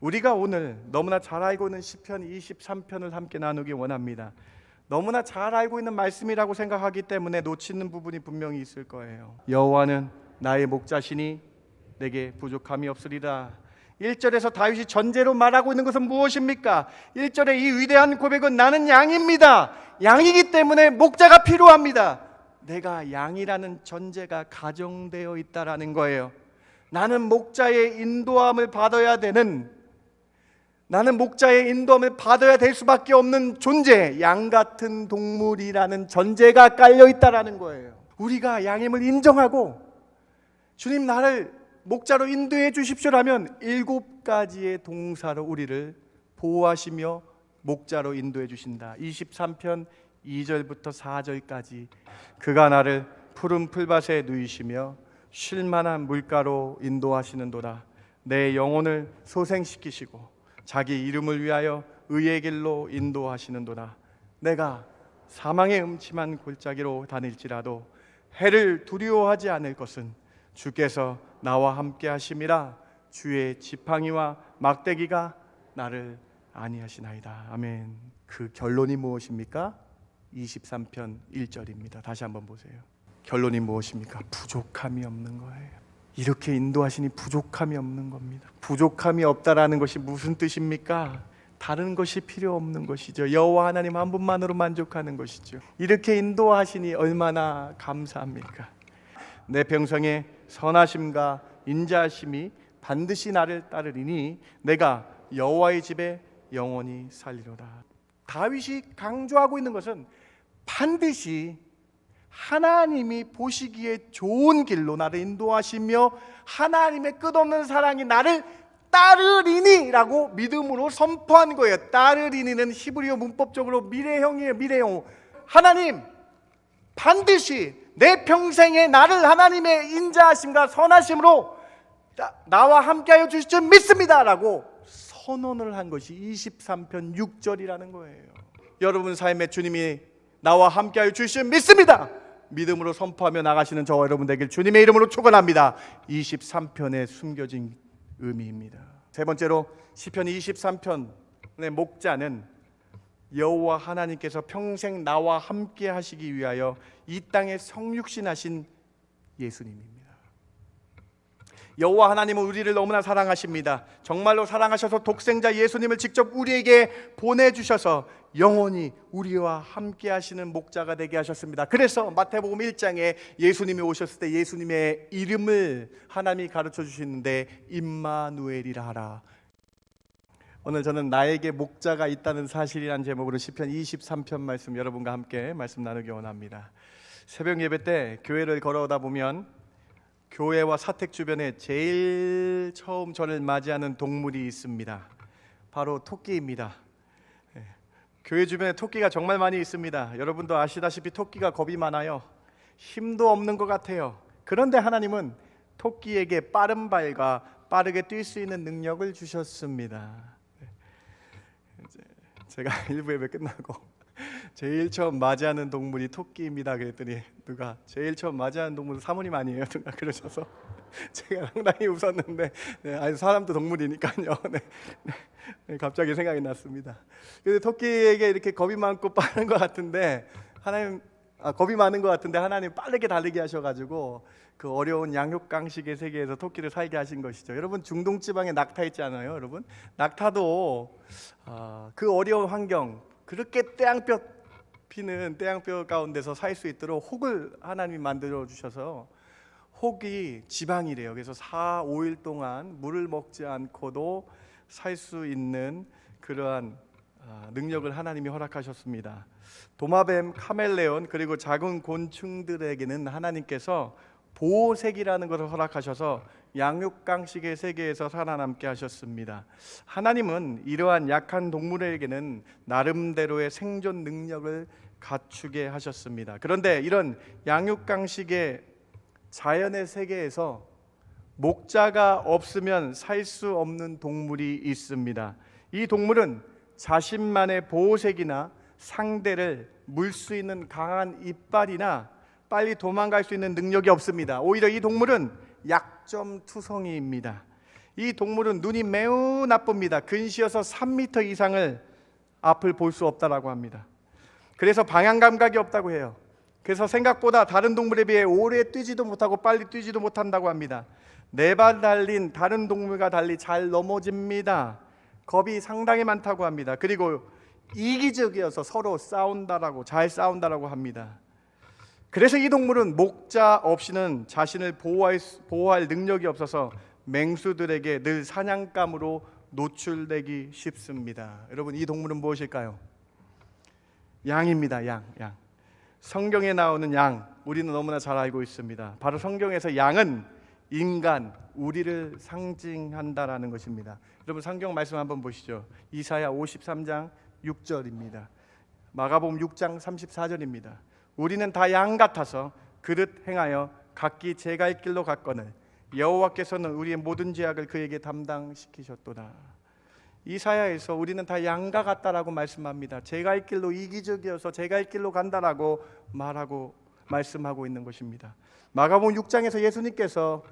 우리가 오늘 너무나 잘 알고 있는 시편 23편을 함께 나누기 원합니다. 너무나 잘 알고 있는 말씀이라고 생각하기 때문에 놓치는 부분이 분명히 있을 거예요. 여호와는 나의 목자시니 내게 부족함이 없으리라. 1절에서 다윗이 전제로 말하고 있는 것은 무엇입니까? 1절의 이 위대한 고백은 나는 양입니다. 양이기 때문에 목자가 필요합니다. 내가 양이라는 전제가 가정되어 있다라는 거예요. 나는 목자의 인도함을 받아야 될 수밖에 없는 존재, 양 같은 동물이라는 전제가 깔려 있다라는 거예요. 우리가 양임을 인정하고 주님 나를 목자로 인도해 주십시오라면 7가지의 동사로 우리를 보호하시며 목자로 인도해 주신다. 23편 2절부터 4절까지 그가 나를 푸른 풀밭에 누이시며 쉴만한 물가로 인도하시는도다. 내 영혼을 소생시키시고 자기 이름을 위하여 의의 길로 인도하시는도다. 내가 사망의 음침한 골짜기로 다닐지라도 해를 두려워하지 않을 것은 주께서 나와 함께 하심이라. 주의 지팡이와 막대기가 나를 안위하시나이다. 아멘. 그 결론이 무엇입니까? 23편 1절입니다. 다시 한번 보세요. 결론이 무엇입니까? 부족함이 없는 거예요. 이렇게 인도하시니 부족함이 없는 겁니다. 부족함이 없다라는 것이 무슨 뜻입니까? 다른 것이 필요 없는 것이죠. 여호와 하나님 한 분만으로 만족하는 것이죠. 이렇게 인도하시니 얼마나 감사합니까? 내 평생에 선하심과 인자하심이 반드시 나를 따르리니 내가 여호와의 집에 영원히 살리로다. 다윗이 강조하고 있는 것은 반드시 하나님이 보시기에 좋은 길로 나를 인도하시며 하나님의 끝없는 사랑이 나를 따르리니 라고 믿음으로 선포한 거예요. 따르리니는 히브리어 문법적으로 미래형이에요. 미래형. 하나님 반드시 내 평생에 나를 하나님의 인자하심과 선하심으로 나와 함께하여 주실 줄 믿습니다 라고 선언을 한 것이 23편 6절이라는 거예요. 여러분 삶에 주님이 나와 함께하여 주실 줄 믿습니다. 믿음으로 선포하며 나가시는 저와 여러분 되길 주님의 이름으로 축원합니다. 23편에 숨겨진 의미입니다. 세 번째로 시편 23편의 목자는 여호와 하나님께서 평생 나와 함께 하시기 위하여 이 땅에 성육신하신 예수님입니다. 여호와 하나님은 우리를 너무나 사랑하십니다. 정말로 사랑하셔서 독생자 예수님을 직접 우리에게 보내주셔서 영원히 우리와 함께 하시는 목자가 되게 하셨습니다. 그래서 마태복음 1장에 예수님이 오셨을 때 예수님의 이름을 하나님이 가르쳐 주시는데 임마누엘이라 하라. 오늘 저는 나에게 목자가 있다는 사실이라는 제목으로 시편 23편 말씀 여러분과 함께 말씀 나누기 원합니다. 새벽 예배 때 교회를 걸어오다 보면 교회와 사택 주변에 제일 처음 저를 맞이하는 동물이 있습니다. 바로 토끼입니다. 교회 주변에 토끼가 정말 많이 있습니다. 여러분도 아시다시피 토끼가 겁이 많아요. 힘도 없는 것 같아요. 그런데 하나님은 토끼에게 빠른 발과 빠르게 뛸 수 있는 능력을 주셨습니다. 제가 일부 예배 끝나고 제일 처음 맞이하는 동물이 토끼입니다 그랬더니 누가 제일 처음 맞이하는 동물은 사모님 아니에요? 누가 그러셔서 제가 상당히 웃었는데 아니 사람도 동물이니까요. 갑자기 생각이 났습니다. 그래서 토끼에게 이렇게 겁이 많고 빠른 것 같은데 겁이 많은 것 같은데 하나님 빠르게 달리게 하셔가지고 그 어려운 양육강식의 세계에서 토끼를 살게 하신 것이죠. 여러분 중동 지방에 낙타 있지 않아요? 여러분 낙타도 그 어려운 환경 그렇게 태양볕 피는 태양볕 가운데서 살 수 있도록 혹을 하나님이 만들어 주셔서 혹이 지방이래요. 그래서 4, 5일 동안 물을 먹지 않고도 살 수 있는 그러한 능력을 하나님이 허락하셨습니다. 도마뱀, 카멜레온 그리고 작은 곤충들에게는 하나님께서 보호색이라는 것을 허락하셔서 양육강식의 세계에서 살아남게 하셨습니다. 하나님은 이러한 약한 동물에게는 나름대로의 생존 능력을 갖추게 하셨습니다. 그런데 이런 양육강식의 자연의 세계에서 목자가 없으면 살 수 없는 동물이 있습니다. 이 동물은 자신만의 보호색이나 상대를 물 수 있는 강한 이빨이나 빨리 도망갈 수 있는 능력이 없습니다. 오히려 이 동물은 약점투성이입니다. 이 동물은 눈이 매우 나쁩니다. 근시여서 3m 이상을 앞을 볼 수 없다라고 합니다. 그래서 방향 감각이 없다고 해요. 그래서 생각보다 다른 동물에 비해 오래 뛰지도 못하고 빨리 뛰지도 못한다고 합니다. 4발 달린 다른 동물과 달리 잘 넘어집니다. 겁이 상당히 많다고 합니다. 그리고 이기적이어서 서로 잘 싸운다라고 합니다. 그래서 이 동물은 목자 없이는 자신을 보호할 능력이 없어서 맹수들에게 늘 사냥감으로 노출되기 쉽습니다. 여러분, 이 동물은 무엇일까요? 양입니다. 양. 성경에 나오는 양, 우리는 너무나 잘 알고 있습니다. 바로 성경에서 양은 인간, 우리를 상징한다라는 것입니다. 여러분, 성경 말씀 한번 보시죠. 이사야 53장 6절입니다. 마가복음 6장 34절입니다. 우리는 다 양 같아서 그릇 행하여 각기 제 갈 길로 갔거늘 여호와께서는 우리의 모든 죄악을 그에게 담당시키셨도다. 이사야에서 우리는 다 양과 같다라고 말씀합니다. 제 갈 길로 이기적이어서 제 갈 길로 간다라고 말씀하고 있는 것입니다. 마가복음 6장에서 예수님께서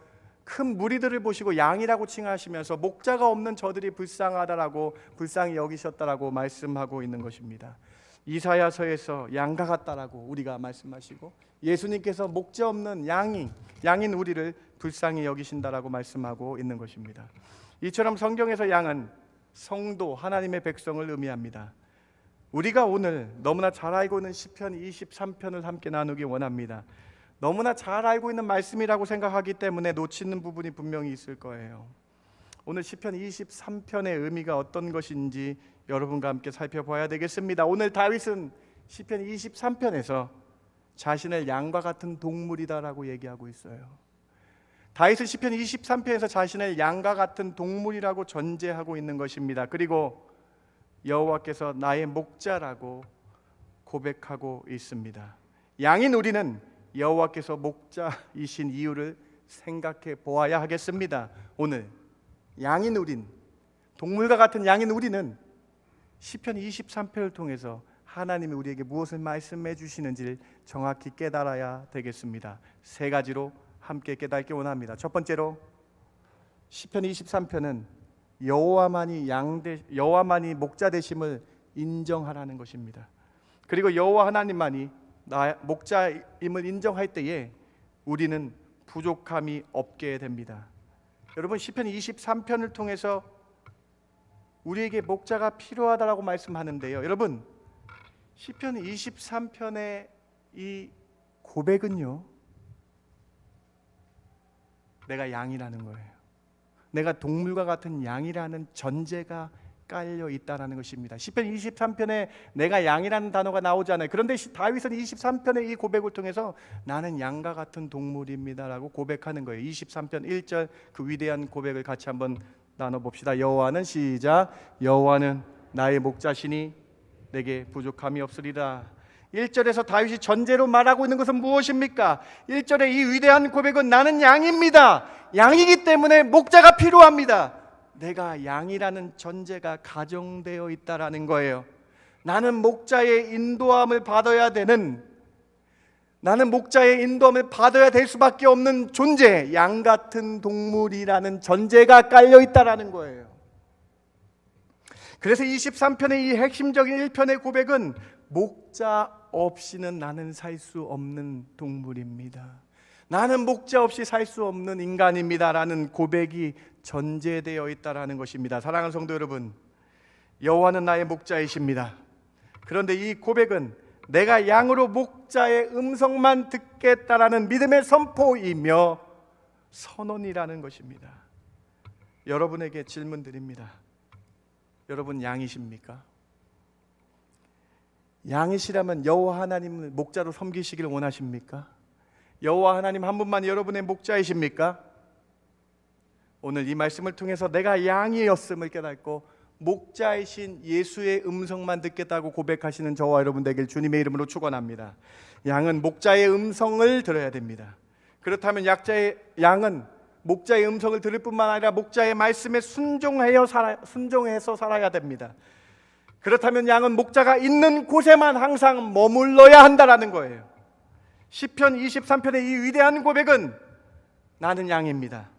큰 무리들을 보시고 양이라고 칭하시면서 목자가 없는 저들이 불쌍하다라고 불쌍히 여기셨다라고 말씀하고 있는 것입니다. 이사야서에서 양과 같다라고 우리가 말씀하시고 예수님께서 목자 없는 양인 우리를 불쌍히 여기신다라고 말씀하고 있는 것입니다. 이처럼 성경에서 양은 성도 하나님의 백성을 의미합니다. 우리가 오늘 너무나 잘 알고 있는 시편 23편을 함께 나누기 원합니다. 너무나 잘 알고 있는 말씀이라고 생각하기 때문에 놓치는 부분이 분명히 있을 거예요. 오늘 시편 23편의 의미가 어떤 것인지 여러분과 함께 살펴봐야 되겠습니다. 오늘 다윗은 시편 23편에서 자신을 양과 같은 동물이다라고 얘기하고 있어요. 다윗은 시편 23편에서 자신을 양과 같은 동물이라고 전제하고 있는 것입니다. 그리고 여호와께서 나의 목자라고 고백하고 있습니다. 양인 우리는 여호와께서 목자이신 이유를 생각해 보아야 하겠습니다. 오늘 양인 우린, 동물과 같은 양인 우리는 시편 23편을 통해서 하나님이 우리에게 무엇을 말씀해 주시는지를 정확히 깨달아야 되겠습니다. 3가지로 함께 깨닫기 원합니다. 첫 번째로, 시편 23편은 여호와만이 목자 되심을 인정하라는 것입니다. 그리고 여호와 하나님만이 목자임을 인정할 때에 우리는 부족함이 없게 됩니다. 여러분, 시편 23편을 통해서 우리에게 목자가 필요하다라고 말씀하는데요. 여러분, 시편 23편의 이 고백은요, 내가 양이라는 거예요. 내가 동물과 같은 양이라는 전제가 깔려 있다라는 것입니다. 시편 23편에 내가 양이라는 단어가 나오잖아요. 그런데 다윗은 23편의 이 고백을 통해서 나는 양과 같은 동물입니다라고 고백하는 거예요. 23편 1절 그 위대한 고백을 같이 한번 나눠봅시다. 여호와는 시작. 여호와는 나의 목자시니 내게 부족함이 없으리라. 1절에서 다윗이 전제로 말하고 있는 것은 무엇입니까? 1절의 이 위대한 고백은 나는 양입니다. 양이기 때문에 목자가 필요합니다. 내가 양이라는 전제가 가정되어 있다라는 거예요. 나는 목자의 인도함을 받아야 될 수밖에 없는 존재, 양 같은 동물이라는 전제가 깔려 있다라는 거예요. 그래서 23편의 이 핵심적인 1편의 고백은 목자 없이는 나는 살 수 없는 동물입니다. 나는 목자 없이 살 수 없는 인간입니다라는 고백이 전제되어 있다라는 것입니다. 사랑하는 성도 여러분, 여호와는 나의 목자이십니다. 그런데 이 고백은 내가 양으로 목자의 음성만 듣겠다라는 믿음의 선포이며 선언이라는 것입니다. 여러분에게 질문 드립니다. 여러분 양이십니까? 양이시라면 여호와 하나님을 목자로 섬기시기를 원하십니까? 여호와 하나님 한 분만 여러분의 목자이십니까? 오늘 이 말씀을 통해서 내가 양이었음을 깨닫고 목자이신 예수의 음성만 듣겠다고 고백하시는 저와 여러분 되길 주님의 이름으로 축원합니다. 양은 목자의 음성을 들어야 됩니다. 그렇다면 양은 목자의 음성을 들을 뿐만 아니라 목자의 말씀에 순종해서 살아야 됩니다. 그렇다면 양은 목자가 있는 곳에만 항상 머물러야 한다라는 거예요. 시편 23편의 이 위대한 고백은 나는 양입니다.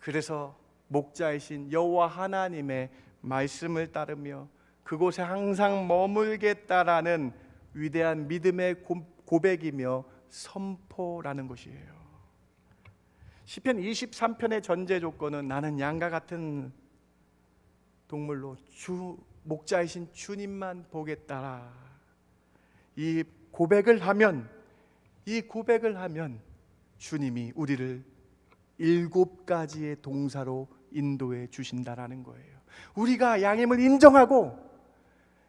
그래서 목자이신 여호와 하나님의 말씀을 따르며 그곳에 항상 머물겠다라는 위대한 믿음의 고백이며 선포라는 것이에요. 시편 23편의 전제 조건은 나는 양과 같은 동물로 목자이신 주님만 보겠다. 이 고백을 하면 주님이 우리를 7가지의 동사로 인도해 주신다라는 거예요. 우리가 양임을 인정하고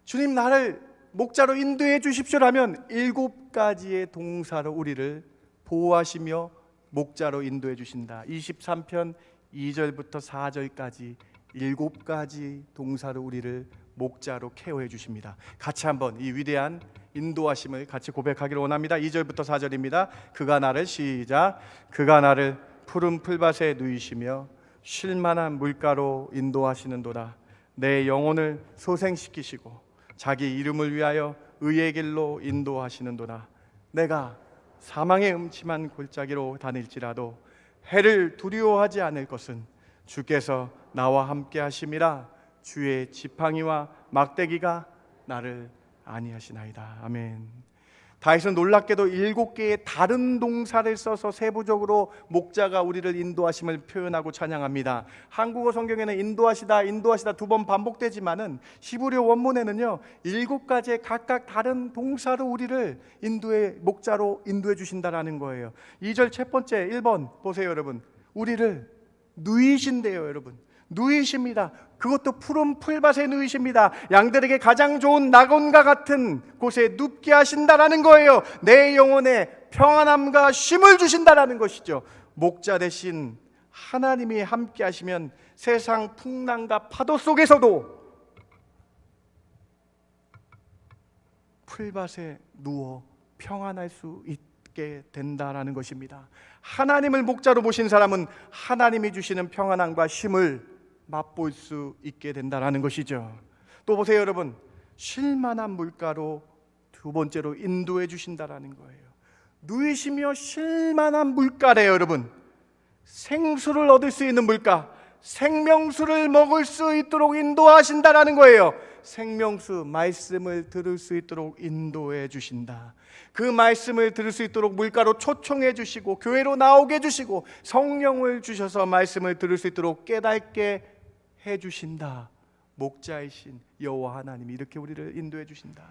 주님 나를 목자로 인도해 주십시오라면 7가지의 동사로 우리를 보호하시며 목자로 인도해 주신다. 23편 2절부터 4절까지 7가지 동사로 우리를 목자로 케어해 주십니다. 같이 한번 이 위대한 인도하심을 같이 고백하기를 원합니다. 2절부터 4절입니다. 그가 나를 시작. 그가 나를 푸른 풀밭에 누이시며 쉴만한 물가로 인도하시는도다. 내 영혼을 소생시키시고 자기 이름을 위하여 의의 길로 인도하시는도다. 내가 사망의 음침한 골짜기로 다닐지라도 해를 두려워하지 않을 것은 주께서 나와 함께 하심이라. 주의 지팡이와 막대기가 나를 안위하시나이다. 아멘. 다윗은 놀랍게도 7개의 다른 동사를 써서 세부적으로 목자가 우리를 인도하심을 표현하고 찬양합니다. 한국어 성경에는 인도하시다 2번 반복되지만은 히브리어 원문에는요 7가지의 각각 다른 동사로 우리를 목자로 인도해 주신다라는 거예요. 2절 첫 번째 1번 보세요 여러분. 우리를 누이신대요 여러분. 누이십니다. 그것도 푸른 풀밭에 누이십니다. 양들에게 가장 좋은 낙원과 같은 곳에 눕게 하신다라는 거예요. 내 영혼에 평안함과 쉼을 주신다라는 것이죠. 목자 대신 하나님이 함께 하시면 세상 풍랑과 파도 속에서도 풀밭에 누워 평안할 수 있게 된다라는 것입니다. 하나님을 목자로 모신 사람은 하나님이 주시는 평안함과 쉼을 맛볼 수 있게 된다라는 것이죠. 또 보세요 여러분. 쉴만한 물가로 두 번째로 인도해 주신다라는 거예요. 누이시며 쉴만한 물가래요 여러분. 생수를 얻을 수 있는 물가, 생명수를 먹을 수 있도록 인도하신다라는 거예요. 생명수 말씀을 들을 수 있도록 인도해 주신다. 그 말씀을 들을 수 있도록 물가로 초청해 주시고 교회로 나오게 해 주시고 성령을 주셔서 말씀을 들을 수 있도록 깨닫게 해 주신다. 목자이신 여호와 하나님이 이렇게 우리를 인도해 주신다.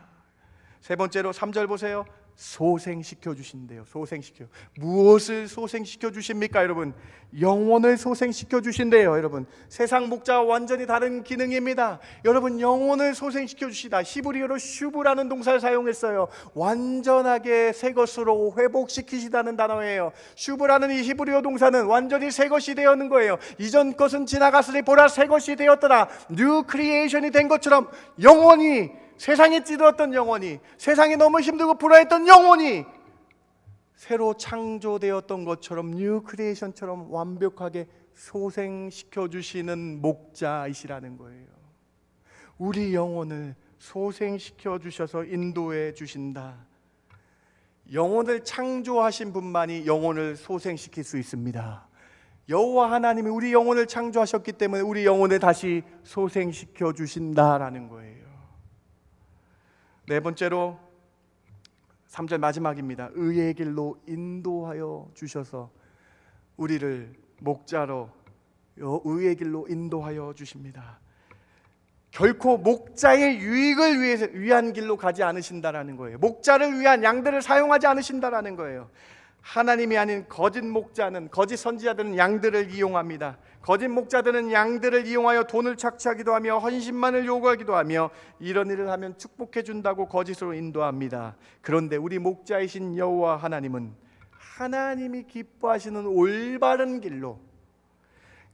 세 번째로 3절 보세요. 소생시켜 주신대요. 소생시켜. 무엇을 소생시켜 주십니까 여러분? 영혼을 소생시켜 주신대요 여러분. 세상 목자와 완전히 다른 기능입니다. 여러분 영혼을 소생시켜 주시다. 히브리어로 슈브라는 동사를 사용했어요. 완전하게 새 것으로 회복시키시다는 단어예요. 슈브라는 이 히브리어 동사는 완전히 새 것이 되었는 거예요. 이전 것은 지나갔으니 보라 새 것이 되었더라. 뉴 크리에이션이 된 것처럼 영혼이, 세상에 찌들었던 영혼이, 세상이 너무 힘들고 불화했던 영혼이 새로 창조되었던 것처럼 뉴 크리에이션처럼 완벽하게 소생시켜 주시는 목자이시라는 거예요. 우리 영혼을 소생시켜 주셔서 인도해 주신다. 영혼을 창조하신 분만이 영혼을 소생시킬 수 있습니다. 여호와 하나님이 우리 영혼을 창조하셨기 때문에 우리 영혼을 다시 소생시켜 주신다라는 거예요. 네 번째로 3절 마지막입니다. 의의 길로 인도하여 주셔서 우리를 목자로 의의 길로 인도하여 주십니다. 결코 목자의 유익을 위한 길로 가지 않으신다라는 거예요. 목자를 위한 양들을 사용하지 않으신다라는 거예요. 하나님이 아닌 거짓 목자는, 거짓 선지자들은 양들을 이용합니다. 거짓 목자들은 양들을 이용하여 돈을 착취하기도 하며 헌신만을 요구하기도 하며 이런 일을 하면 축복해 준다고 거짓으로 인도합니다. 그런데 우리 목자이신 여호와 하나님은 하나님이 기뻐하시는 올바른 길로,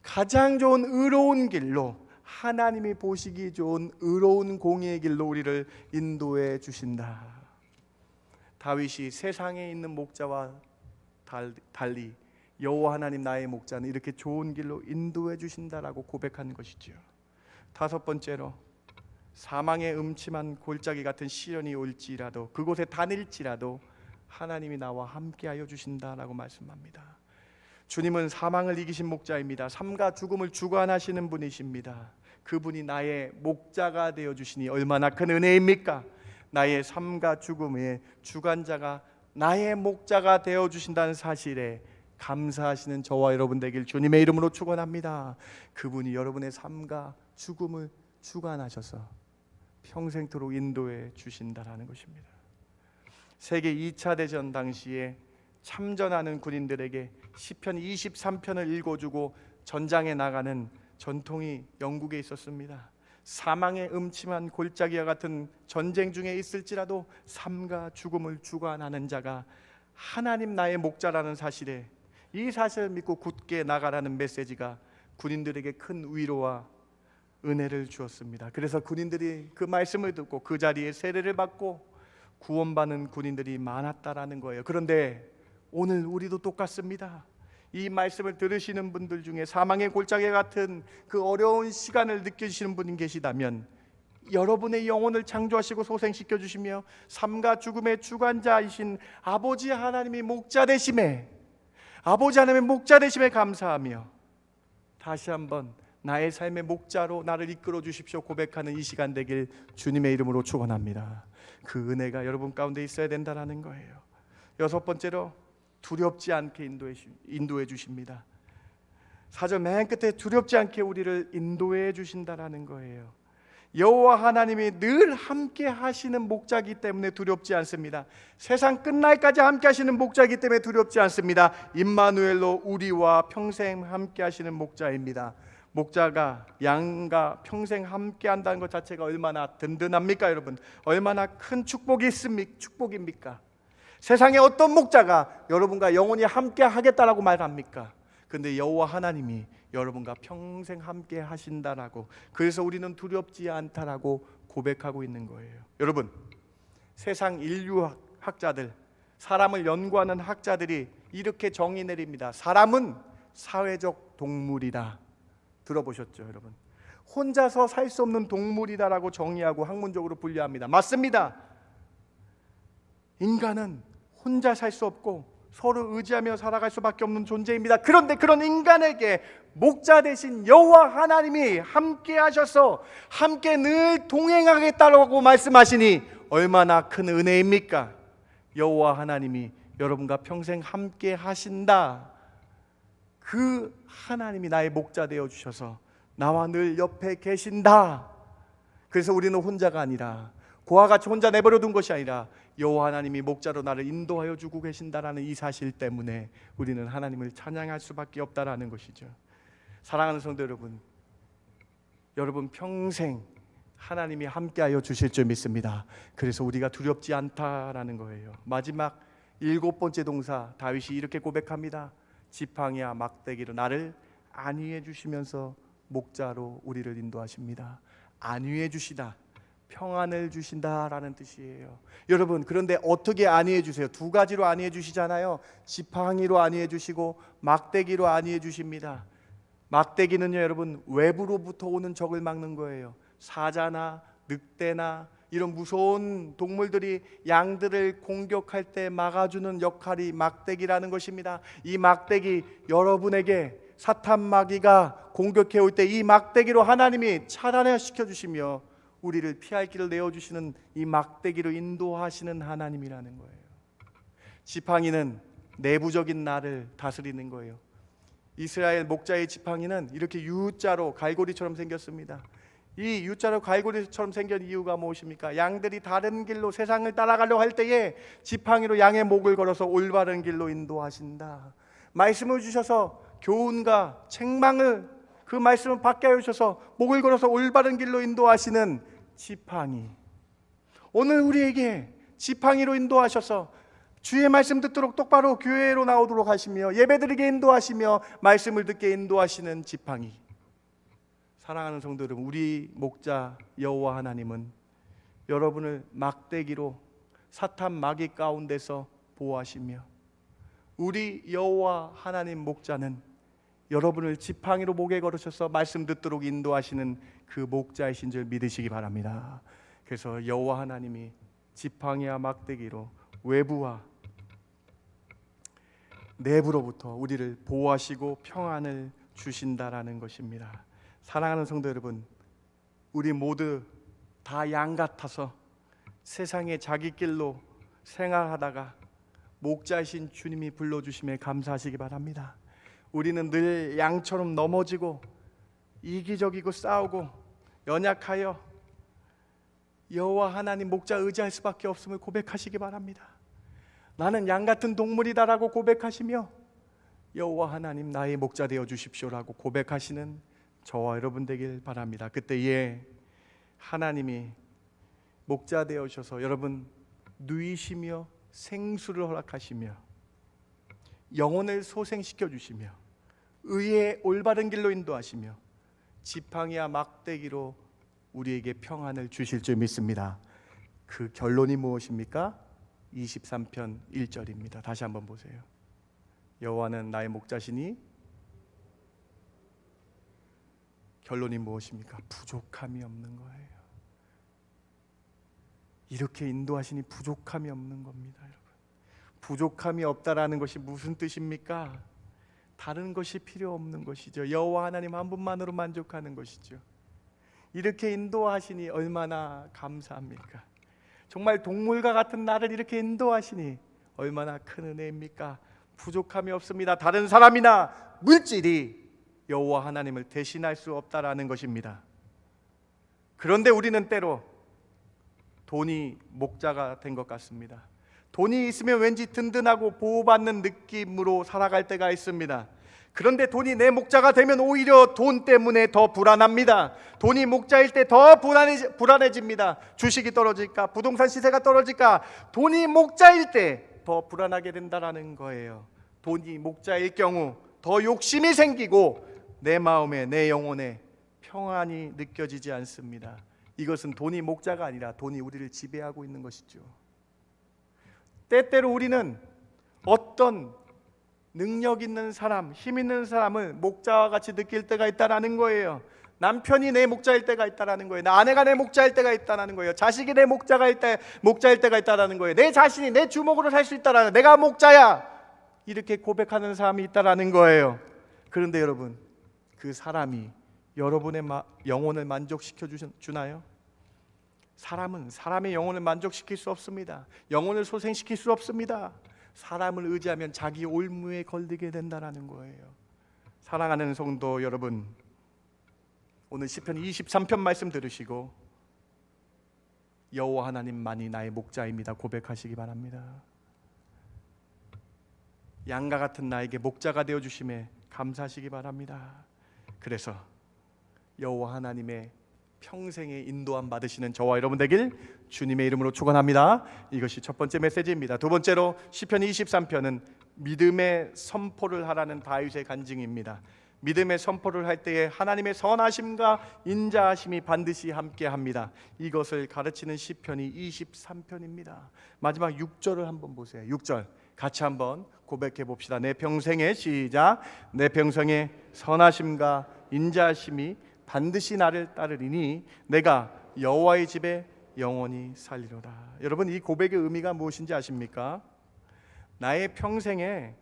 가장 좋은 의로운 길로, 하나님이 보시기 좋은 의로운 공의의 길로 우리를 인도해 주신다. 다윗이 세상에 있는 목자와 달리 여호와 하나님 나의 목자는 이렇게 좋은 길로 인도해 주신다라고 고백하는 것이지요. 다섯 번째로 사망의 음침한 골짜기 같은 시련이 올지라도, 그곳에 다닐지라도 하나님이 나와 함께하여 주신다라고 말씀합니다. 주님은 사망을 이기신 목자입니다. 삶과 죽음을 주관하시는 분이십니다. 그분이 나의 목자가 되어주시니 얼마나 큰 은혜입니까? 나의 삶과 죽음의 주관자가 나의 목자가 되어주신다는 사실에 감사하시는 저와 여러분 되길 주님의 이름으로 축원합니다. 그분이 여러분의 삶과 죽음을 주관하셔서 평생토록 인도해 주신다라는 것입니다. 세계 2차 대전 당시에 참전하는 군인들에게 시편 23편을 읽어주고 전장에 나가는 전통이 영국에 있었습니다. 사망의 음침한 골짜기와 같은 전쟁 중에 있을지라도 삶과 죽음을 주관하는 자가 하나님 나의 목자라는 사실에, 이 사실을 믿고 굳게 나가라는 메시지가 군인들에게 큰 위로와 은혜를 주었습니다. 그래서 군인들이 그 말씀을 듣고 그 자리에 세례를 받고 구원받는 군인들이 많았다라는 거예요. 그런데 오늘 우리도 똑같습니다. 이 말씀을 들으시는 분들 중에 사망의 골짜기 같은 그 어려운 시간을 느끼시는 분이 계시다면, 여러분의 영혼을 창조하시고 소생시켜 주시며 삶과 죽음의 주관자이신 아버지 하나님이 목자 되심에, 아버지 하나님의 목자 되심에 감사하며 다시 한번 나의 삶의 목자로 나를 이끌어 주십시오 고백하는 이 시간 되길 주님의 이름으로 축원합니다. 그 은혜가 여러분 가운데 있어야 된다는 거예요. 여섯 번째로 두렵지 않게 인도해 주십니다. 4절 맨 끝에 두렵지 않게 우리를 인도해 주신다라는 거예요. 여호와 하나님이 늘 함께 하시는 목자이기 때문에 두렵지 않습니다. 세상 끝날까지 함께 하시는 목자이기 때문에 두렵지 않습니다. 임마누엘로 우리와 평생 함께 하시는 목자입니다. 목자가 양과 평생 함께 한다는 것 자체가 얼마나 든든합니까 여러분? 얼마나 큰 축복입니까? 세상에 어떤 목자가 여러분과 영원히 함께 하겠다라고 말합니까? 근데 여호와 하나님이 여러분과 평생 함께 하신다라고, 그래서 우리는 두렵지 않다라고 고백하고 있는 거예요. 여러분, 세상 인류학자들, 사람을 연구하는 학자들이 이렇게 정의 내립니다. 사람은 사회적 동물이다. 들어보셨죠 여러분? 혼자서 살 수 없는 동물이다라고 정의하고 학문적으로 분류합니다. 맞습니다. 인간은 혼자 살 수 없고 서로 의지하며 살아갈 수밖에 없는 존재입니다. 그런데 그런 인간에게 목자 되신 여호와 하나님이 함께 하셔서 함께 늘 동행하겠다고 말씀하시니 얼마나 큰 은혜입니까? 여호와 하나님이 여러분과 평생 함께 하신다. 그 하나님이 나의 목자 되어 주셔서 나와 늘 옆에 계신다. 그래서 우리는 혼자가 아니라, 고와 같이 혼자 내버려 둔 것이 아니라 여호와 하나님이 목자로 나를 인도하여 주고 계신다라는 이 사실 때문에 우리는 하나님을 찬양할 수밖에 없다라는 것이죠. 사랑하는 성도 여러분, 여러분 평생 하나님이 함께하여 주실 줄 믿습니다. 그래서 우리가 두렵지 않다라는 거예요. 마지막 7번째 동사, 다윗이 이렇게 고백합니다. 지팡이와 막대기로 나를 안위해 주시면서 목자로 우리를 인도하십니다. 안위해 주시다, 평안을 주신다라는 뜻이에요. 여러분, 그런데 어떻게 안위해 주세요? 두 가지로 안위해 주시잖아요. 지팡이로 안위해 주시고 막대기로 안위해 주십니다. 막대기는요 여러분, 외부로부터 오는 적을 막는 거예요. 사자나 늑대나 이런 무서운 동물들이 양들을 공격할 때 막아주는 역할이 막대기라는 것입니다. 이 막대기, 여러분에게 사탄 마귀가 공격해 올 때 이 막대기로 하나님이 차단시켜 주시며 우리를 피할 길을 내어주시는 이 막대기로 인도하시는 하나님이라는 거예요. 지팡이는 내부적인 나를 다스리는 거예요. 이스라엘 목자의 지팡이는 이렇게 U자로 갈고리처럼 생겼습니다. 이 U자로 갈고리처럼 생긴 이유가 무엇입니까? 양들이 다른 길로 세상을 따라가려고 할 때에 지팡이로 양의 목을 걸어서 올바른 길로 인도하신다. 말씀을 주셔서 교훈과 책망을, 그 말씀을 받게 하여 주셔서 목을 걸어서 올바른 길로 인도하시는 지팡이. 오늘 우리에게 지팡이로 인도하셔서 주의 말씀 듣도록 똑바로 교회로 나오도록 하시며 예배드리게 인도하시며 말씀을 듣게 인도하시는 지팡이. 사랑하는 성도 여러분, 우리 목자 여호와 하나님은 여러분을 막대기로 사탄 마귀 가운데서 보호하시며, 우리 여호와 하나님 목자는 여러분을 지팡이로 목에 걸으셔서 말씀 듣도록 인도하시는 그 목자이신 줄 믿으시기 바랍니다. 그래서 여호와 하나님이 지팡이와 막대기로 외부와 내부로부터 우리를 보호하시고 평안을 주신다라는 것입니다. 사랑하는 성도 여러분, 우리 모두 다 양 같아서 세상에 자기 길로 생활하다가 목자이신 주님이 불러주심에 감사하시기 바랍니다. 우리는 늘 양처럼 넘어지고 이기적이고 싸우고 연약하여 여호와 하나님 목자 의지할 수밖에 없음을 고백하시기 바랍니다. 나는 양 같은 동물이다라고 고백하시며 여호와 하나님 나의 목자 되어 주십시오라고 고백하시는 저와 여러분 되길 바랍니다. 그때에 하나님이 목자 되어 주셔서 여러분 누이시며 생수를 허락하시며 영혼을 소생시켜 주시며 의의 올바른 길로 인도하시며 지팡이와 막대기로 우리에게 평안을 주실 줄 믿습니다. 그 결론이 무엇입니까? 23편 1절입니다. 다시 한번 보세요. 여호와는 나의 목자시니 결론이 무엇입니까? 부족함이 없는 거예요. 이렇게 인도하시니 부족함이 없는 겁니다. 여러분, 부족함이 없다라는 것이 무슨 뜻입니까? 다른 것이 필요 없는 것이죠. 여호와 하나님 한 분만으로 만족하는 것이죠. 이렇게 인도하시니 얼마나 감사합니까? 정말 동물과 같은 나를 이렇게 인도하시니 얼마나 큰 은혜입니까? 부족함이 없습니다. 다른 사람이나 물질이 여호와 하나님을 대신할 수 없다라는 것입니다. 그런데 우리는 때로 돈이 목자가 된 것 같습니다. 돈이 있으면 왠지 든든하고 보호받는 느낌으로 살아갈 때가 있습니다. 그런데 돈이 내 목자가 되면 오히려 돈 때문에 더 불안합니다. 돈이 목자일 때 더 불안해집니다. 주식이 떨어질까? 부동산 시세가 떨어질까? 돈이 목자일 때 더 불안하게 된다라는 거예요. 돈이 목자일 경우 더 욕심이 생기고 내 마음에 내 영혼에 평안이 느껴지지 않습니다. 이것은 돈이 목자가 아니라 돈이 우리를 지배하고 있는 것이죠. 때때로 우리는 어떤 능력 있는 사람, 힘 있는 사람을 목자와 같이 느낄 때가 있다라는 거예요. 남편이 내 목자일 때가 있다라는 거예요. 아내가 내 목자일 때가 있다라는 거예요. 자식이 내 목자일 때가 있다라는 거예요. 내 자신이 내 주먹으로 살 수 있다라는, 내가 목자야, 이렇게 고백하는 사람이 있다라는 거예요. 그런데 여러분, 그 사람이 여러분의 영혼을 만족시켜 주나요? 사람은 사람의 영혼을 만족시킬 수 없습니다. 영혼을 소생시킬 수 없습니다. 사람을 의지하면 자기 올무에 걸리게 된다는 거예요. 사랑하는 성도 여러분, 오늘 시편 23편 말씀 들으시고 여호와 하나님만이 나의 목자입니다 고백하시기 바랍니다. 양과 같은 나에게 목자가 되어주심에 감사하시기 바랍니다. 그래서 여호와 하나님의 평생의 인도함 받으시는 저와 여러분 되길 주님의 이름으로 축원합니다. 이것이 첫 번째 메시지입니다. 두 번째로 시편 23편은 믿음의 선포를 하라는 다윗의 간증입니다. 믿음의 선포를 할 때에 하나님의 선하심과 인자하심이 반드시 함께합니다. 이것을 가르치는 시편이 23편입니다. 마지막 6절을 한번 보세요. 6절 같이 한번 고백해 봅시다. 내 평생에 시작. 내 평생에 선하심과 인자하심이 반드시 나를 따르리니 내가 여호와의 집에 영원히 살리로다. 여러분, 이 고백의 의미가 무엇인지 아십니까? 나의 평생에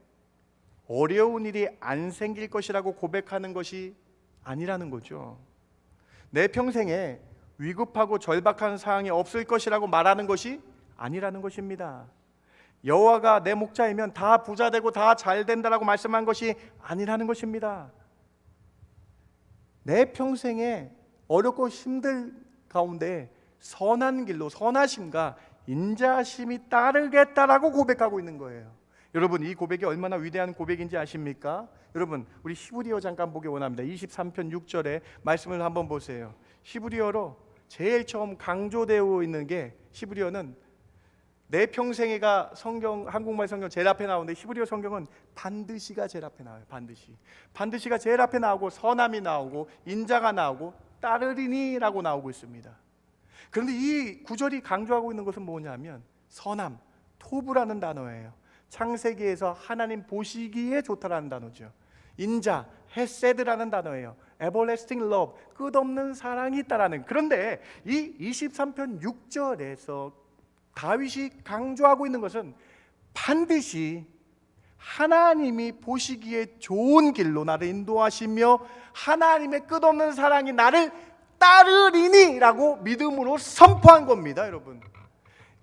어려운 일이 안 생길 것이라고 고백하는 것이 아니라는 거죠. 내 평생에 위급하고 절박한 상황이 없을 것이라고 말하는 것이 아니라는 것입니다. 여호와가 내 목자이면 다 부자 되고 다 잘 된다라고 말씀한 것이 아니라는 것입니다. 내 평생에 어렵고 힘들 가운데 선한 길로 선하심과 인자심이 따르겠다라고 고백하고 있는 거예요. 여러분, 이 고백이 얼마나 위대한 고백인지 아십니까? 여러분, 우리 히브리어 잠깐 보기 원합니다. 23편 6절의 말씀을 한번 보세요. 히브리어로 제일 처음 강조되어 있는 게, 히브리어는 내 평생에가 성경, 한국말 성경 제일 앞에 나오는데 히브리어 성경은 반드시가 제일 앞에 나와요. 반드시가 제일 앞에 나오고 선함이 나오고 인자가 나오고 따르리니라고 나오고 있습니다. 그런데 이 구절이 강조하고 있는 것은 뭐냐면 선함, 토브라는 단어예요. 창세기에서 하나님 보시기에 좋다라는 단어죠. 인자, 헤세드라는 단어예요. everlasting love, 끝없는 사랑이 있다라는. 그런데 이 23편 6절에서 다윗이 강조하고 있는 것은 반드시 하나님이 보시기에 좋은 길로 나를 인도하시며 하나님의 끝없는 사랑이 나를 따르리니 라고 믿음으로 선포한 겁니다. 여러분,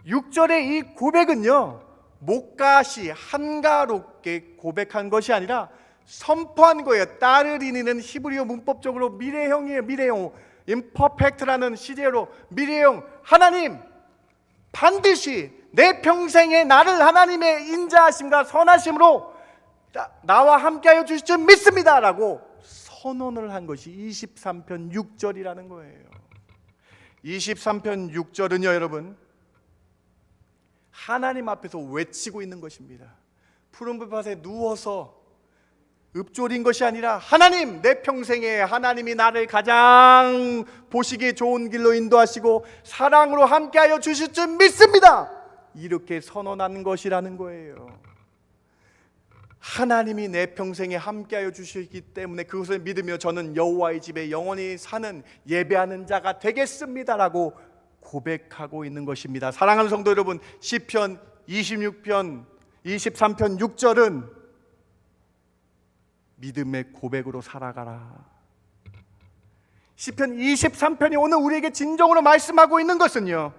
6절의 이 고백은요, 목가시 한가롭게 고백한 것이 아니라 선포한 거예요. 따르리니는 히브리어 문법적으로 미래형이에요. 미래형, imperfect라는 시제로 미래형. 하나님, 반드시 내 평생에 나를 하나님의 인자하심과 선하심으로 나와 함께하여 주실 줄 믿습니다 라고 선언을 한 것이 23편 6절이라는 거예요. 23편 6절은요, 여러분, 하나님 앞에서 외치고 있는 것입니다. 푸른 불밭에 누워서 읊조린 것이 아니라 하나님, 내 평생에 하나님이 나를 가장 보시기에 좋은 길로 인도하시고 사랑으로 함께하여 주실 줄 믿습니다, 이렇게 선언한 것이라는 거예요. 하나님이 내 평생에 함께하여 주시기 때문에 그것을 믿으며 저는 여호와의 집에 영원히 사는 예배하는 자가 되겠습니다라고 고백하고 있는 것입니다. 사랑하는 성도 여러분, 시편 26편 23편 6절은 믿음의 고백으로 살아가라. 시편 23편이 오늘 우리에게 진정으로 말씀하고 있는 것은요,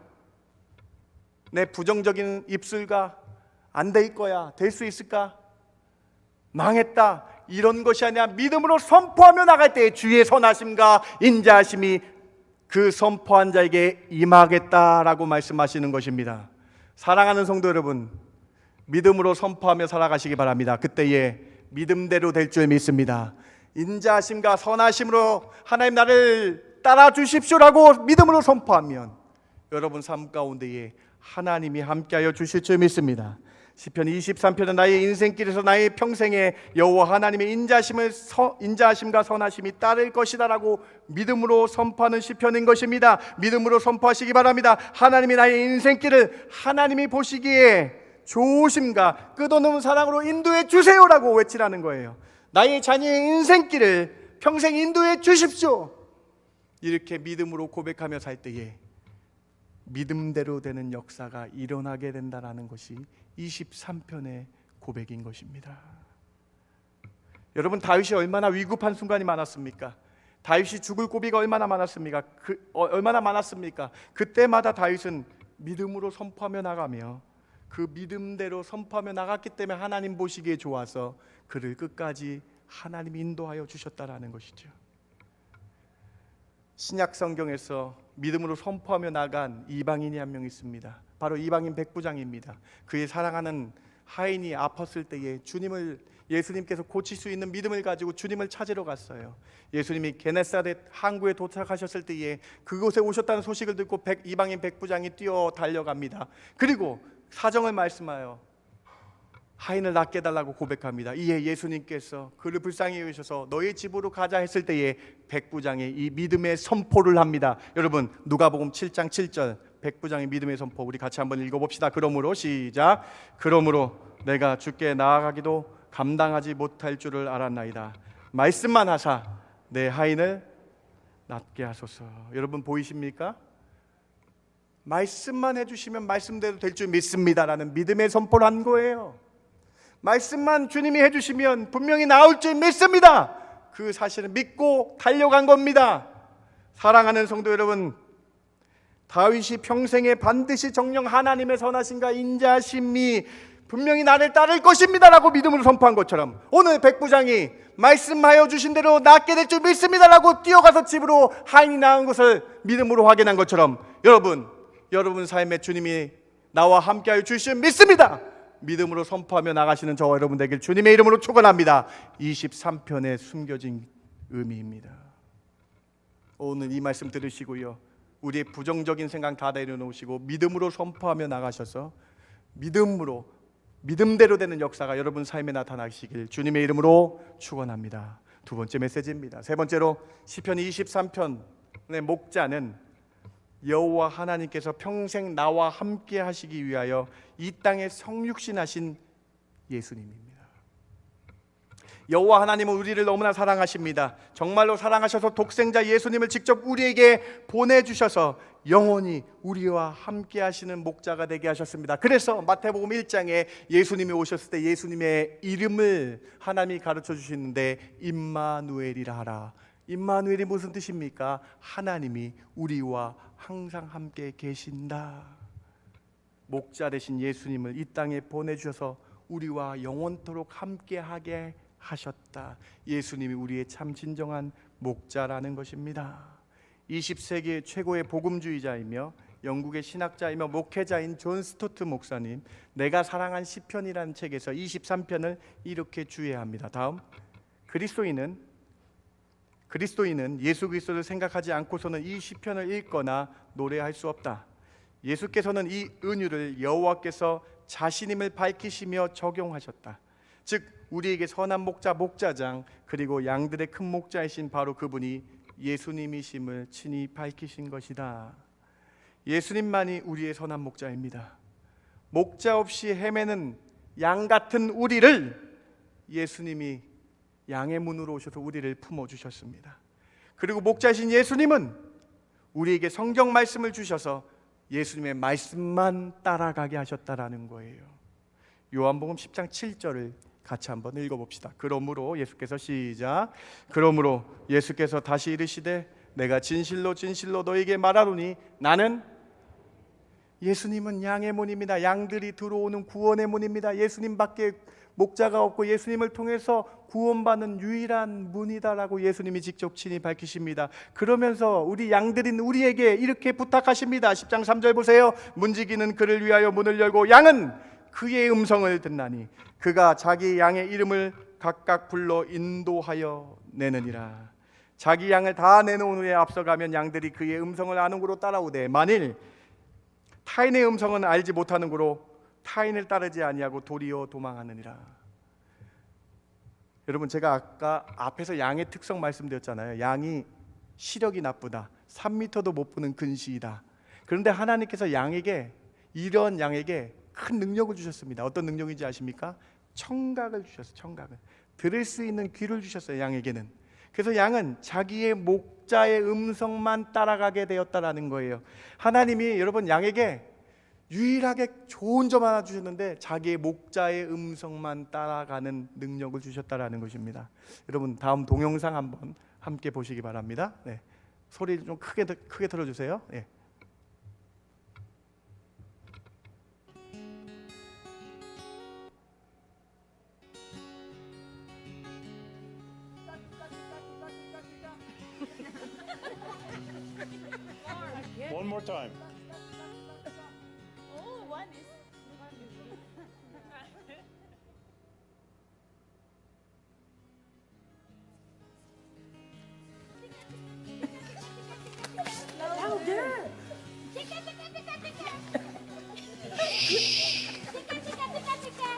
내 부정적인 입술과 안 될 거야, 될 수 있을까, 망했다, 이런 것이 아니라 믿음으로 선포하며 나갈 때 주의 선하심과 인자하심이 그 선포한 자에게 임하겠다라고 말씀하시는 것입니다. 사랑하는 성도 여러분, 믿음으로 선포하며 살아가시기 바랍니다. 그때에 믿음대로 될 줄 믿습니다. 인자하심과 선하심으로 하나님 나를 따라 주십시오라고 믿음으로 선포하면 여러분 삶 가운데에 하나님이 함께하여 주실 줄 믿습니다. 시편 23편은 나의 인생길에서 나의 평생에 여호와 하나님의 인자하심과 선하심이 따를 것이다라고 믿음으로 선포하는 시편인 것입니다. 믿음으로 선포하시기 바랍니다. 하나님이 나의 인생길을 하나님이 보시기에 좋으심과 끝없는 사랑으로 인도해 주세요라고 외치라는 거예요. 나의 자녀의 인생길을 평생 인도해 주십시오, 이렇게 믿음으로 고백하며 살 때에 믿음대로 되는 역사가 일어나게 된다는 것이 23편의 고백인 것입니다. 여러분, 다윗이 얼마나 위급한 순간이 많았습니까? 다윗이 죽을 고비가 얼마나 많았습니까? 얼마나 많았습니까? 그때마다 다윗은 믿음으로 선포하며 나가며 그 믿음대로 선포하며 나갔기 때문에 하나님 보시기에 좋아서 그를 끝까지 하나님이 인도하여 주셨다라는 것이죠. 신약 성경에서 믿음으로 선포하며 나간 이방인이 한 명 있습니다. 바로 이방인 백부장입니다. 그의 사랑하는 하인이 아팠을 때에 예수님께서 고칠 수 있는 믿음을 가지고 주님을 찾으러 갔어요. 예수님이 게네사렛 항구에 도착하셨을 때에 그곳에 오셨다는 소식을 듣고 이방인 백부장이 뛰어 달려갑니다. 그리고 사정을 말씀하여 하인을 낫게 해달라고 고백합니다. 이에 예수님께서 그를 불쌍히 여기셔서 너희 집으로 가자 했을 때에 백부장이 이 믿음의 선포를 합니다. 여러분, 누가복음 7장 7절 백부장의 믿음의 선포, 우리 같이 한번 읽어봅시다. 그러므로 시작. 그러므로 내가 주께 나아가기도 감당하지 못할 줄을 알았나이다. 말씀만 하사 내 하인을 낫게 하소서. 여러분 보이십니까? 말씀만 해주시면 말씀대로 될 줄 믿습니다라는 믿음의 선포를 한 거예요. 말씀만 주님이 해주시면 분명히 나올 줄 믿습니다. 그 사실을 믿고 달려간 겁니다. 사랑하는 성도 여러분, 다윗이 평생에 반드시 정령 하나님의 선하심과 인자하심이 분명히 나를 따를 것입니다라고 믿음으로 선포한 것처럼 오늘 백부장이 말씀하여 주신 대로 낫게 될 줄 믿습니다라고 뛰어가서 집으로 하인이 나은 것을 믿음으로 확인한 것처럼 여러분 삶에 주님이 나와 함께하여 주실 줄 믿습니다. 믿음으로 선포하며 나가시는 저와 여러분 되길 주님의 이름으로 축원합니다. 23편에 숨겨진 의미입니다. 오늘 이 말씀 들으시고요, 우리의 부정적인 생각 다 내려놓으시고 믿음으로 선포하며 나가셔서 믿음대로 되는 역사가 여러분 삶에 나타나시길 주님의 이름으로 축원합니다. 두 번째 메시지입니다. 세 번째로 시편 23편의 목자는 여호와 하나님께서 평생 나와 함께 하시기 위하여 이 땅에 성육신하신 예수님입니다. 여호와 하나님은 우리를 너무나 사랑하십니다. 정말로 사랑하셔서 독생자 예수님을 직접 우리에게 보내주셔서 영원히 우리와 함께 하시는 목자가 되게 하셨습니다. 그래서 마태복음 1장에 예수님이 오셨을 때 예수님의 이름을 하나님이 가르쳐 주시는데 임마누엘이라 하라. 임마누엘이 무슨 뜻입니까? 하나님이 우리와 항상 함께 계신다. 목자 되신 예수님을 이 땅에 보내주셔서 우리와 영원토록 함께하게 하셨다. 예수님이 우리의 참 진정한 목자라는 것입니다. 20세기 최고의 복음주의자이며 영국의 신학자이며 목회자인 존 스토트 목사님, 내가 사랑한 시편이라는 책에서 23편을 이렇게 주의합니다. 다음, 그리스도인은 예수 그리스도를 생각하지 않고서는 이 시편을 읽거나 노래할 수 없다. 예수께서는 이 은유를 여호와께서 자신임을 밝히시며 적용하셨다. 즉 우리에게 선한 목자, 목자장, 그리고 양들의 큰 목자이신 바로 그분이 예수님이심을 친히 밝히신 것이다. 예수님만이 우리의 선한 목자입니다. 목자 없이 헤매는 양 같은 우리를 예수님이 양의 문으로 오셔서 우리를 품어주셨습니다. 그리고 목자이신 예수님은 우리에게 성경 말씀을 주셔서 예수님의 말씀만 따라가게 하셨다라는 거예요. 요한복음 10장 7절을 같이 한번 읽어봅시다. 그러므로 예수께서 시작. 그러므로 예수께서 다시 이르시되 내가 진실로 진실로 너에게 말하노니 나는, 예수님은 양의 문입니다. 양들이 들어오는 구원의 문입니다. 예수님밖에 목자가 없고 예수님을 통해서 구원받는 유일한 문이다라고 예수님이 직접 친히 밝히십니다. 그러면서 우리 양들인 우리에게 이렇게 부탁하십니다. 10장 3절 보세요. 문지기는 그를 위하여 문을 열고 양은 그의 음성을 듣나니 그가 자기 양의 이름을 각각 불러 인도하여 내느니라. 자기 양을 다 내놓은 후에 앞서가면 양들이 그의 음성을 아는 고로 따라오되 만일 타인의 음성은 알지 못하는 고로 타인을 따르지 아니하고 도리어 도망하느니라. 여러분, 제가 아까 앞에서 양의 특성 말씀드렸잖아요. 양이 시력이 나쁘다, 3m도 못 보는 근시이다. 그런데 하나님께서 이런 양에게 큰 능력을 주셨습니다. 어떤 능력인지 아십니까? 청각을 주셨어요. 청각을, 들을 수 있는 귀를 주셨어요, 양에게는. 그래서 양은 자기의 목자의 음성만 따라가게 되었다라는 거예요. 하나님이 여러분 양에게 유일하게 좋은 점 하나 주셨는데 자기의 목자의 음성만 따라가는 능력을 주셨다라는 것입니다. 여러분, 다음 동영상 한번 함께 보시기 바랍니다. 네. 소리 좀 크게 들어주세요. 네. One more time. Oh, one is. Louder! Tika, tika, tika, tika. Tika, tika, tika, tika. Tika, tika. Tika, tika, tika.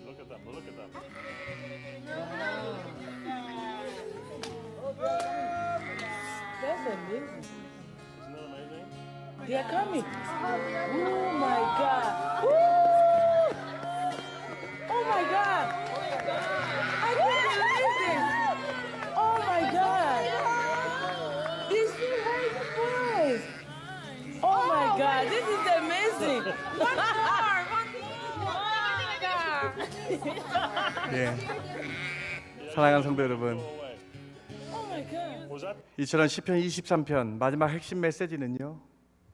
Look at them. Look at them. That's amazing. Isn't that amazing? They are coming. Oh my God. Woo! Oh my God. I can't believe this. Oh my God. This is very surprised. Oh my God. This is amazing. One more. 네. 사랑하는 성도 여러분, Oh my God. Was that? 이처럼 시편 23편 마지막 핵심 메시지는요,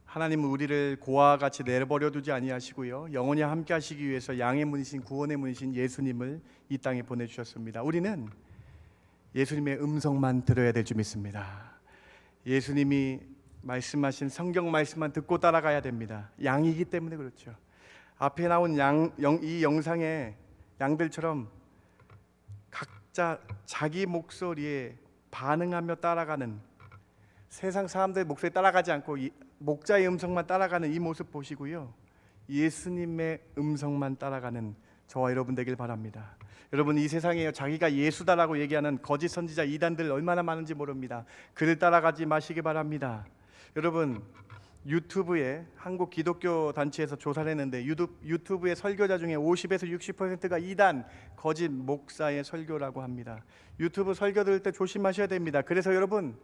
하나님은 우리를 고아와 같이 내버려 두지 아니하시고요, 영원히 함께 하시기 위해서 양의 문이신 구원의 문이신 예수님을 이 땅에 보내주셨습니다. 우리는 예수님의 음성만 들어야 될 줄 믿습니다. 예수님이 말씀하신 성경 말씀만 듣고 따라가야 됩니다. 양이기 때문에 그렇죠. 앞에 나온 이 영상의 양들처럼 각자 자기 목소리에 반응하며 따라가는, 세상 사람들의 목소리에 따라가지 않고 목자의 음성만 따라가는 이 모습 보시고요, 예수님의 음성만 따라가는 저와 여러분 되길 바랍니다. 여러분, 이 세상에 자기가 예수다라고 얘기하는 거짓 선지자 이단들 얼마나 많은지 모릅니다. 그를 따라가지 마시기 바랍니다. 여러분, 유튜브에 한국 기독교 단체에서 조사를 했는데 유튜브의 설교자 중에 50에서 60%가 이단 거짓 목사의 설교라고 합니다. 유튜브 설교 들을 때 조심하셔야 됩니다. 그래서 여러분,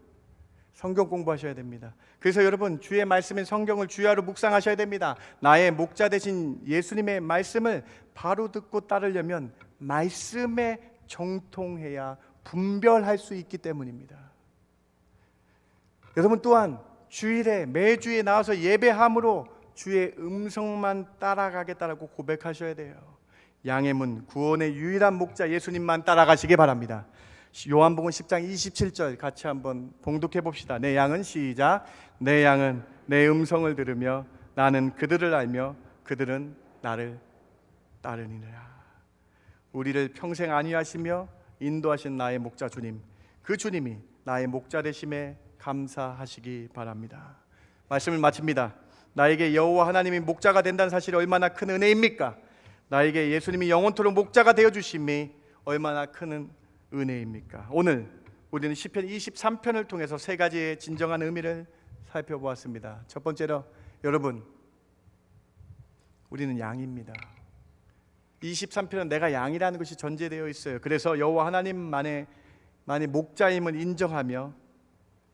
성경 공부하셔야 됩니다. 그래서 여러분, 주의 말씀인 성경을 주야로 묵상하셔야 됩니다. 나의 목자 되신 예수님의 말씀을 바로 듣고 따르려면 말씀에 정통해야 분별할 수 있기 때문입니다. 여러분 또한 주일에 매주에 나와서 예배함으로 주의 음성만 따라가겠다라고 고백하셔야 돼요. 양의 문 구원의 유일한 목자 예수님만 따라가시기 바랍니다. 요한복음 10장 27절 같이 한번 봉독해 봅시다. 내 양은 시작. 내 양은 내 음성을 들으며 나는 그들을 알며 그들은 나를 따르니라. 우리를 평생 안위하시며 인도하신 나의 목자 주님, 그 주님이 나의 목자 되심에 감사하시기 바랍니다. 말씀을 마칩니다. 나에게 여호와 하나님이 목자가 된다는 사실이 얼마나 큰 은혜입니까? 나에게 예수님이 영원토록 목자가 되어 주심이 얼마나 큰 은혜입니까? 오늘 우리는 시편 23편을 통해서 세 가지의 진정한 의미를 살펴보았습니다. 첫 번째로 여러분, 우리는 양입니다. 23편은 내가 양이라는 것이 전제되어 있어요. 그래서 여호와 하나님만의 목자임을 인정하며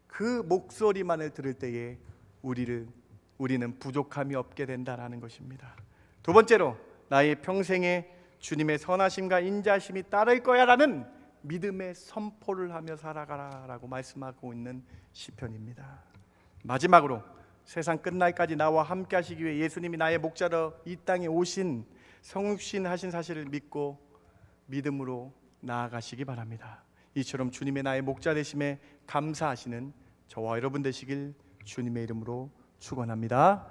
그 목소리만을 들을 때에 우리는 부족함이 없게 된다라는 것입니다. 두 번째로 나의 평생에 주님의 선하심과 인자심이 따를 거야라는 믿음의 선포를 하며 살아가라라고 말씀하고 있는 시편입니다. 마지막으로 세상 끝날까지 나와 함께 하시기 위해 예수님이 나의 목자로 이 땅에 오신 성육신하신 사실을 믿고 믿음으로 나아가시기 바랍니다. 이처럼 주님의 나의 목자 되심에 감사하시는 저와 여러분 되시길 주님의 이름으로 축원합니다.